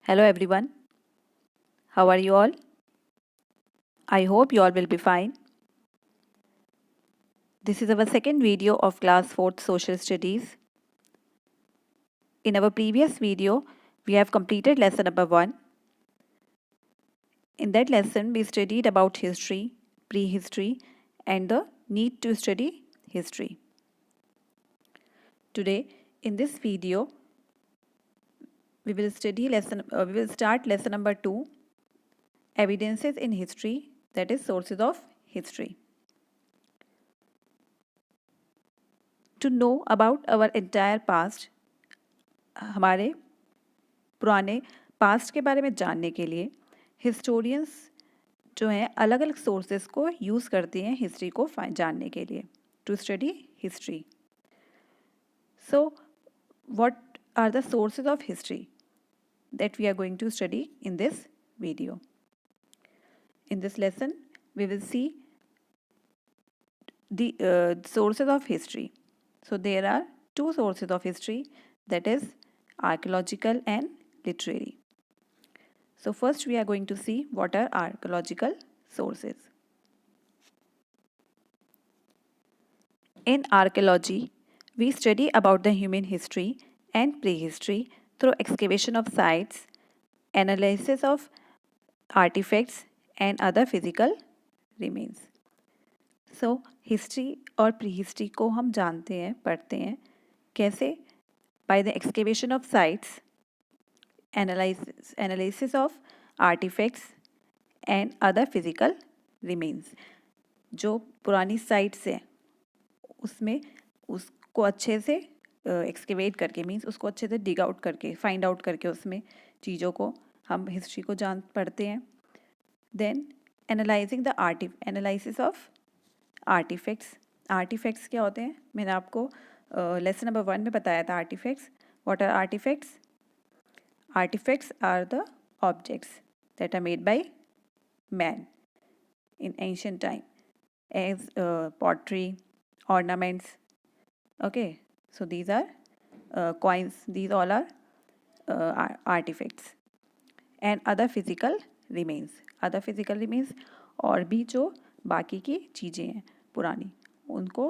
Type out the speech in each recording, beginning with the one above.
Hello everyone, how are you all? I hope you all will be fine. This is our second video of class 4th social studies. In our previous video, we have completed lesson number 1. In that lesson, we studied about history, prehistory and the need to study history. Today, in this video, we will start lesson number 2, evidences in history, that is sources of history. To know about our entire past, हमारे पुराने past के बारे में जानने के लिए historians जो हैं अलग अलग सोर्सेज को यूज़ करते हैं हिस्ट्री को जानने के लिए to study history. So what are the sources of history that we are going to study in this video. In this lesson, we will see the sources of history. So there are two sources of history, that is archaeological and literary. So first we are going to see what are archaeological sources. In archaeology, we study about the human history and prehistory through excavation of sites, analysis of artifacts and other physical remains. So history और prehistory को हम जानते हैं, पढ़ते हैं कैसे? By the excavation of sites, analysis of artifacts and other physical remains. जो पुरानी साइट्स हैं उसमें उसको अच्छे से एक्सकेवेट करके मीन्स उसको अच्छे से डिग आउट करके फाइंड आउट करके उसमें चीज़ों को हम हिस्ट्री को जान पढ़ते हैं. Then analysing the analysis of artefacts. Artefacts क्या होते हैं? मैंने आपको लेसन नंबर 1 में बताया था artefacts. What are artefacts? Artifacts are the objects that are made by man in ancient time, as pottery, ornaments. Okay, so these are coins. These all are artifacts and other physical remains. Other physical remains और भी जो बाकी की चीज़ें हैं पुरानी, उनको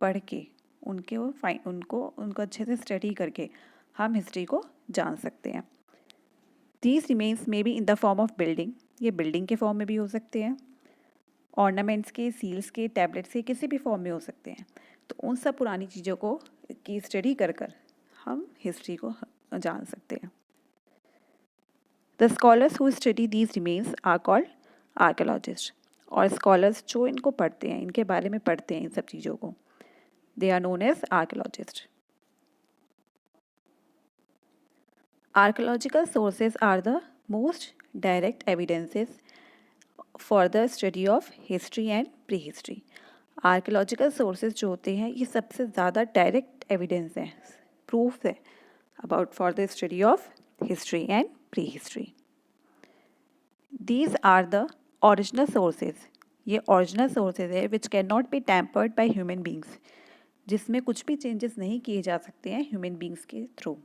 पढ़ के उनको अच्छे से स्टडी करके हम हिस्ट्री को जान सकते हैं. These remains may be in the form of building. ये बिल्डिंग के फॉर्म में भी हो सकते हैं, ऑर्नामेंट्स के, सील्स के, टैबलेट्स के, किसी भी फॉर्म में हो सकते हैं. तो उन सब पुरानी चीज़ों को की स्टडी कर कर हम हिस्ट्री को जान सकते हैं. The scholars who study these remains are called archaeologist. और स्कॉलर्स जो इनको पढ़ते हैं, इनके बारे में पढ़ते हैं इन सब चीज़ों को, they are known as archaeologist. Archaeological sources are the most direct evidences for the study of history and prehistory. Archaeological sources जो होते हैं ये सबसे ज़्यादा direct evidence हैं, proof है about for the study of history and prehistory. These are the original sources. ये original sources है which cannot be tampered by human beings, जिसमें कुछ भी changes नहीं किए जा सकते हैं human beings के through.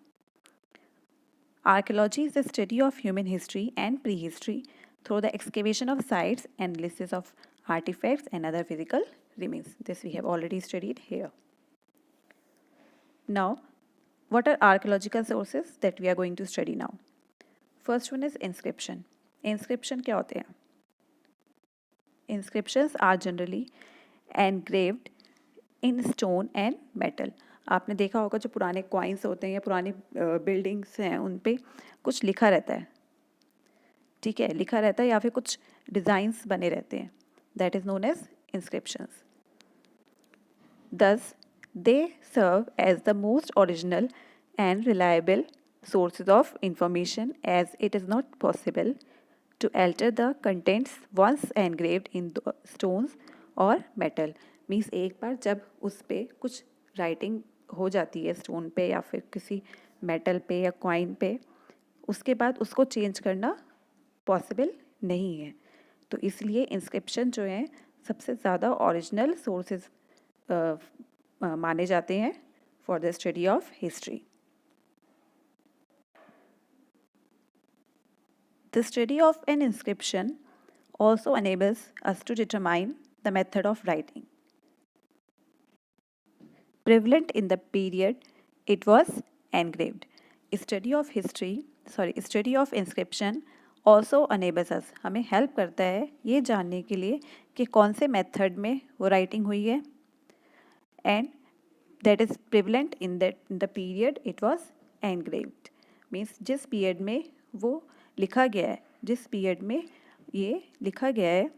Archaeology is the study of human history and prehistory through the excavation of sites and analysis of artifacts and other physical remains. This we have already studied here. Now, what are archaeological sources that we are going to study now? First one is inscription. Inscription क्या होते हैं? Inscriptions are generally engraved in stone and metal. आपने देखा होगा जो पुराने coins होते हैं या पुरानी बिल्डिंग्स हैं उन पे कुछ लिखा रहता है, ठीक है, लिखा रहता है या फिर कुछ डिज़ाइंस बने रहते हैं. That is known as inscriptions. Thus they serve as the most original and reliable sources of information as it is not possible to alter the contents once engraved in the stones or metal. Means एक बार जब उस पे कुछ writing हो जाती है stone पे या फिर किसी मेटल पे या कॉइन पे, उसके बाद उसको चेंज करना पॉसिबल नहीं है. तो इसलिए इंस्क्रिप्शन जो हैं सबसे ज़्यादा ओरिजिनल सोर्सेज माने जाते हैं for the study of history. The study of an inscription also enables us to determine the method of writing. Prevalent in the period, it was engraved. Study of inscription also enables us, हमें help करता है ये जानने के लिए कि कौन से मेथड में वो राइटिंग हुई है. And that is prevalent in the period it was engraved. Means जिस पीरियड में वो लिखा गया है, जिस पीरियड में ये लिखा गया है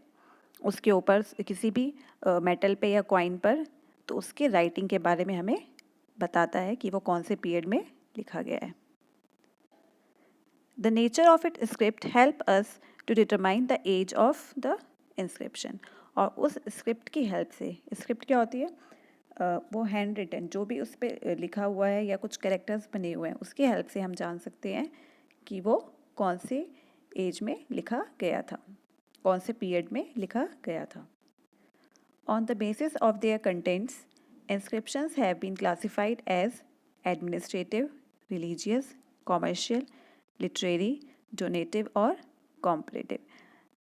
उसके ऊपर किसी भी मेटल पे या कॉइन पर, तो उसके राइटिंग के बारे में हमें बताता है कि वो कौन से पीरियड में लिखा गया है. The nature of its script help us to determine the age of the inscription. और उस स्क्रिप्ट की हेल्प से, स्क्रिप्ट क्या होती है? वो हैंड रिटन जो भी उस पर लिखा हुआ है या कुछ कैरेक्टर्स बने हुए हैं, उसकी हेल्प से हम जान सकते हैं कि वो कौन से एज में लिखा गया था, कौन से पीरियड में लिखा गया था. On the basis of their contents, inscriptions have been classified as administrative, religious, commercial, literary, donative और कॉम्परेटिव.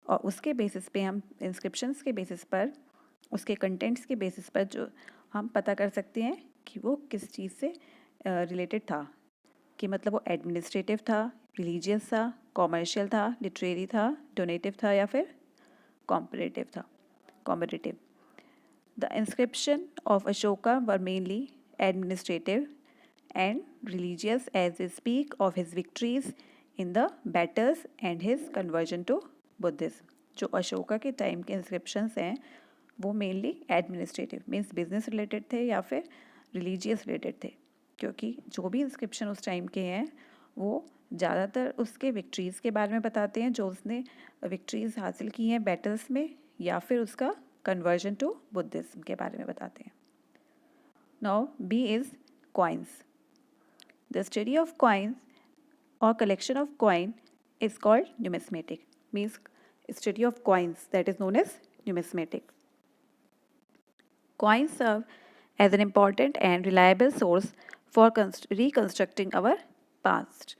और उसके बेसिस पे हम इंस्क्रिप्शंस के बेसिस पर, उसके कंटेंट्स के बेसिस पर जो हम पता कर सकते हैं कि वो किस चीज़ से रिलेटेड था, कि मतलब वो एडमिनिस्ट्रेटिव था, रिलीजियस था, कॉमर्शियल था, लिटरेरी था, डोनेटिव था या फिर कॉम्परेटिव था, comparative. The inscription of Ashoka were mainly administrative and religious as they speak of his victories in the battles and his conversion to Buddhism. जो अशोका के टाइम के इंस्क्रिप्शंस हैं वो mainly administrative means business related थे या फिर religious related थे, क्योंकि जो भी इंस्क्रिप्शन उस टाइम के हैं वो ज़्यादातर उसके विक्ट्रीज़ के बारे में बताते हैं, जो उसने विक्ट्रीज़ हासिल की हैं बैटल्स में, या फिर उसका कन्वर्जन टू बुद्धिज्म के बारे में बताते हैं. Now B is coins. The study of coins or collection of coin is called numismatic. Means study of coins, that is known as numismatic. Coins serve as an important and reliable source for reconstructing our past.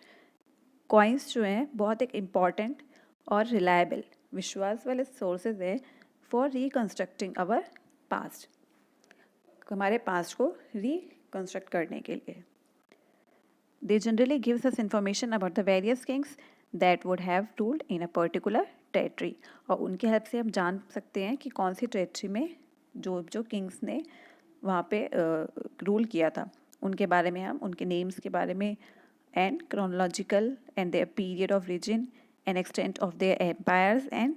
Coins जो हैं बहुत एक important और reliable, विश्वास वाले sources हैं for reconstructing our past. हमारे past को reconstruct करने के लिए. They generally gives us information about the various kings that would have ruled in a particular territory. और उनकी हेल्प से हम जान सकते हैं कि कौन सी टेरिटरी में जो किंग्स ने वहाँ पे रूल किया था, उनके बारे में हम उनके नेम्स के बारे में, and chronological and their period of region and extent of their empires and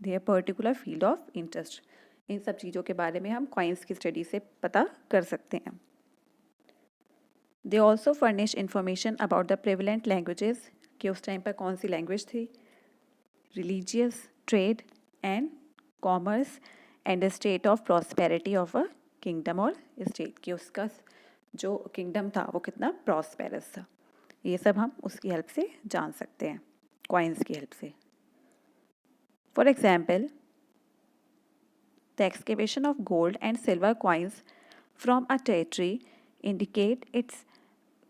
their particular field of interest. इन सब चीज़ों के बारे में हम कॉइन्स की स्टडी से पता कर सकते हैं. They also furnish information about the prevalent languages, कि उस टाइम पर कौन सी लैंग्वेज थी, religious, trade and commerce and the state of prosperity of a kingdom or state, कि उसका जो kingdom था वो कितना prosperous था. ये सब हम उसकी हेल्प से जान सकते हैं, coins की हेल्प से. For example, the excavation of gold and silver coins from a territory indicate its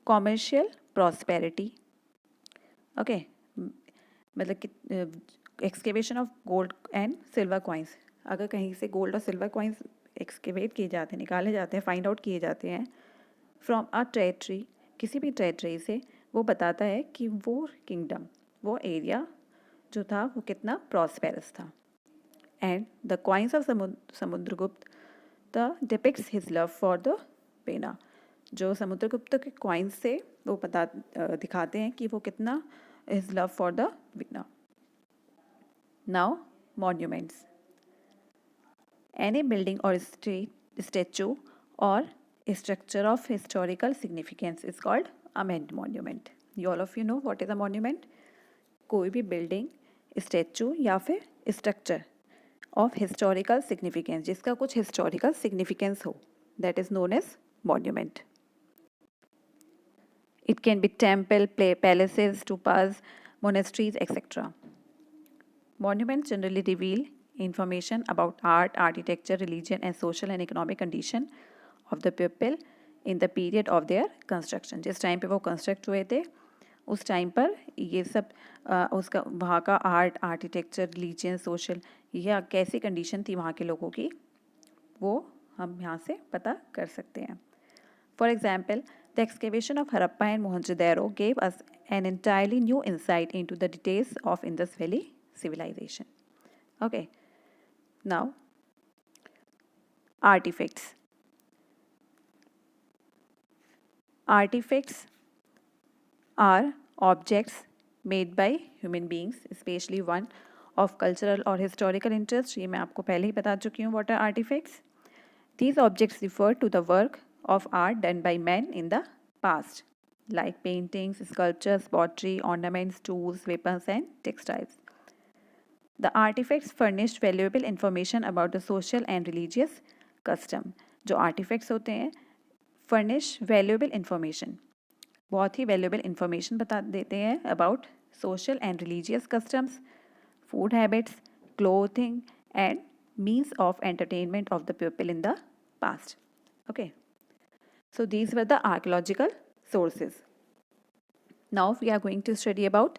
commercial prosperity. Okay, मतलब कि excavation of gold and silver coins, अगर कहीं से गोल्ड और सिल्वर कॉइन्स एक्सकेवेट किए जाते हैं, निकाले जाते हैं, फाइंड आउट किए जाते हैं फ्रॉम अ टेरिटरी, किसी भी टेरिटरी से, वो बताता है कि वो किंगडम, वो एरिया जो था वो कितना प्रॉस्पेरस था. And the coins of Samudragupta the depicts his love for the पेना. जो समुद्रगुप्त के कॉइन्स से वो दिखाते हैं कि वो कितना his love for the Veena. Now monuments. Any building और स्टैचू और structure of historical significance is called a monument. You all of you know what is a monument. कोई भी बिल्डिंग, स्टैचू या फिर स्ट्रक्चर ऑफ हिस्टोरिकल सिग्निफिकेंस, जिसका कुछ historical significance हो, that is known as monument. It can be temple, palaces, stupas, monasteries, etc. Monuments generally reveal information about art, architecture, religion, and social and economic condition of the people in the period of their construction. जिस time पे वो construct हुए थे उस time पर ये सब उसका वहाँ का आर्ट, आर्किटेक्चर, रिलीजन, सोशल, यह कैसी कंडीशन थी वहाँ के लोगों की, वो हम यहाँ से पता कर सकते हैं. For example, the excavation of Harappa and Mohenjo-daro gave us an entirely new insight into the details of Indus Valley civilization. Okay. Now, artifacts. Artifacts are objects made by human beings, especially one of cultural or historical interest. ये मैं आपको पहले ही बता चुकी हूँ. What are artifacts? These objects refer to the work of art done by men in the past, like paintings, sculptures, pottery, ornaments, tools, weapons, and textiles. The artifacts furnished valuable information about the social and religious custom. जो artifacts होते हैं, furnish valuable information, बहुत ही valuable information बता देते हैं about social and religious customs, food habits, clothing, and means of entertainment of the people in the past. Okay. So these were the archaeological sources. Now we are going to study about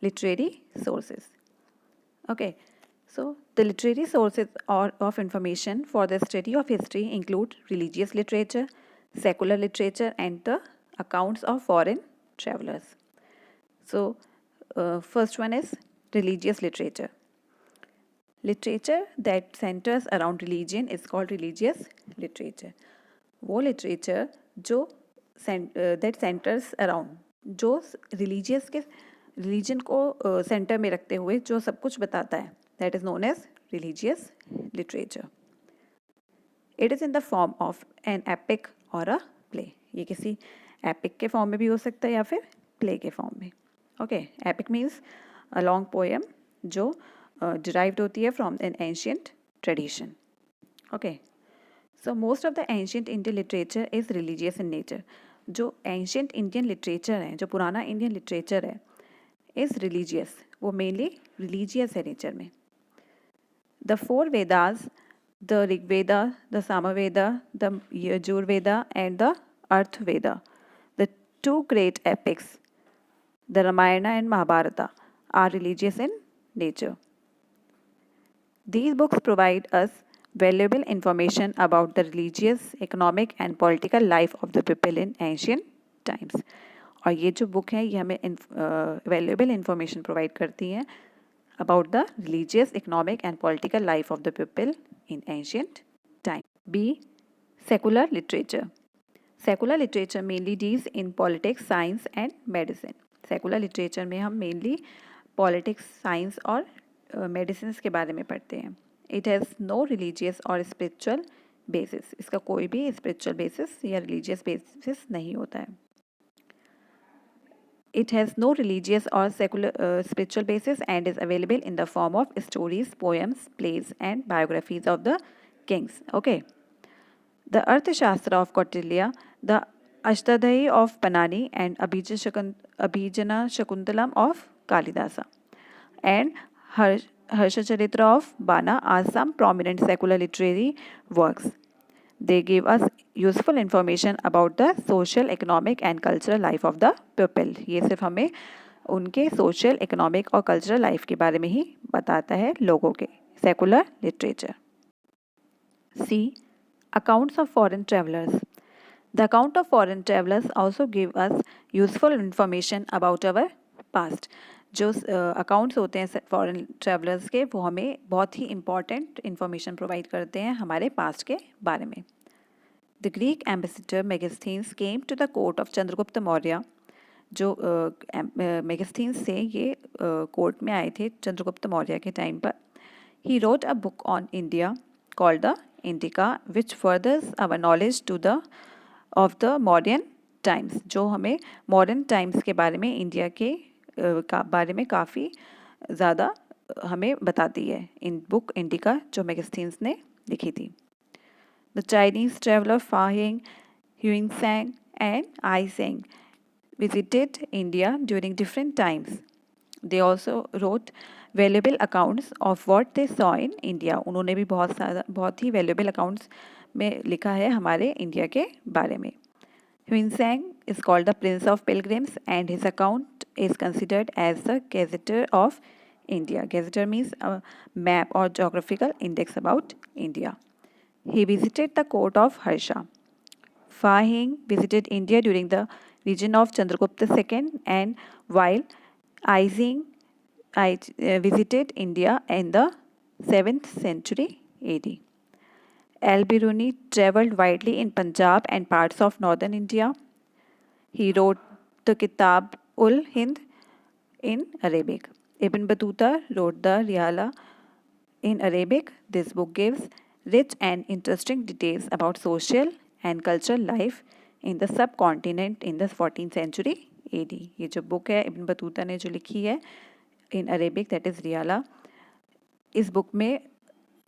literary sources. Okay. So the literary sources of information for the study of history include religious literature, secular literature, and the accounts of foreign travelers. So first one is religious literature. Literature that centers around religion is called religious literature. वो literature जो that centers around, जो religion को center में रखते हुए जो सब कुछ बताता है, that is known as religious literature. It is in the form of an epic or a play. ये किसी epic के form में भी हो सकता है या फिर play के form में. Okay, epic means a long poem जो derived होती है from an ancient tradition. Okay. So most of the ancient Indian literature is religious in nature. जो ancient Indian literature है, जो पुराना Indian literature है, is religious. वो mainly religious है nature में. The four Vedas, the Rig Veda, the Samaveda, the Yajur Veda, and the Arth Veda, the two great epics, the Ramayana and Mahabharata, are religious in nature. These books provide us valuable information about the religious, economic and political life of the people in ancient times. और ये जो book है ये हमें valuable information provide करती हैं about the religious, economic and political life of the people in ancient times. B. Secular literature. Secular literature mainly deals in politics, science and medicine. Secular literature में हम mainly politics, science और medicines के बारे में पढ़ते हैं. It has no religious or spiritual basis. इसका कोई भी spiritual basis या religious basis नहीं होता है. It has no religious or secular spiritual basis and is available in the form of stories, poems, plays and biographies of the kings. Okay. The Arthashastra of Kautilya, the Ashtadhyayi of Panani and Abhijana Shakuntalam of Kalidasa and Harshacharitra of Bana are some prominent secular literary works. They give us useful information about the social, economic and cultural life of the people. ये सिर्फ हमें उनके social, economic और cultural life के बारे में ही बताता है लोगों के. Secular literature. C. Accounts of foreign travelers. The account of foreign travelers also give us useful information about our past. जो अकाउंट्स होते हैं फॉरेन ट्रैवलर्स के वो हमें बहुत ही इम्पॉर्टेंट इन्फॉर्मेशन प्रोवाइड करते हैं हमारे पास्ट के बारे में. The Greek ambassador Megasthenes came to the court of Chandragupta Maurya. जो मेगास्थीन्स से ये कोर्ट में आए थे चंद्रगुप्त मौर्य के टाइम पर. He wrote a book on India called the Indica which furthers our knowledge to the of the modern times. जो हमें मॉडर्न टाइम्स के बारे में इंडिया के बारे में काफ़ी ज़्यादा हमें बताती है इन बुक इंडिका जो मेगास्थीन्स ने लिखी थी. The Chinese traveller Fahien Hiuen Tsang and Itsing visited India during different times. They also wrote valuable accounts of what they saw in India. उन्होंने भी बहुत ही valuable accounts में लिखा है हमारे इंडिया के बारे में. ह्यूइंगसैंग is called the Prince of Pilgrims, and his account is considered as the Gazetteer of India. Gazetteer means a map or geographical index about India. He visited the court of Harsha. Fa Hing visited India during the reign of Chandragupta II, and while Aizing visited India in the 7th century AD. Al-Biruni travelled widely in Punjab and parts of northern India. He wrote the Kitab ul Hind in Arabic. Ibn Battuta wrote the Rihala in Arabic. This book gives rich and interesting details about social and cultural life in the subcontinent in the 14th century AD. ये जो book है Ibn Battuta ने जो लिखी है इन Arabic that is रियाला, इस book में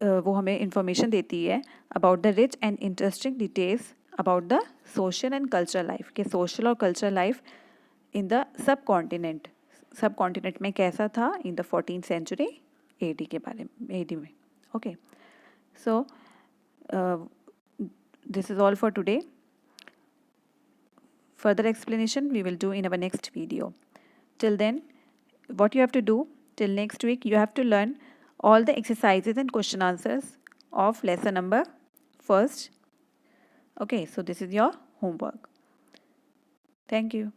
वो हमें इंफॉर्मेशन देती है about the rich and interesting details about the social and cultural life, के सोशल और cultural life in the sub continent में कैसा था in the 14th century AD के बारे में, AD में. Okay, so this is all for today. Further explanation we will do in our next video. Till then, what you have to do till next week, you have to learn all the exercises and question answers of lesson number first. Okay, so this is your homework. Thank you.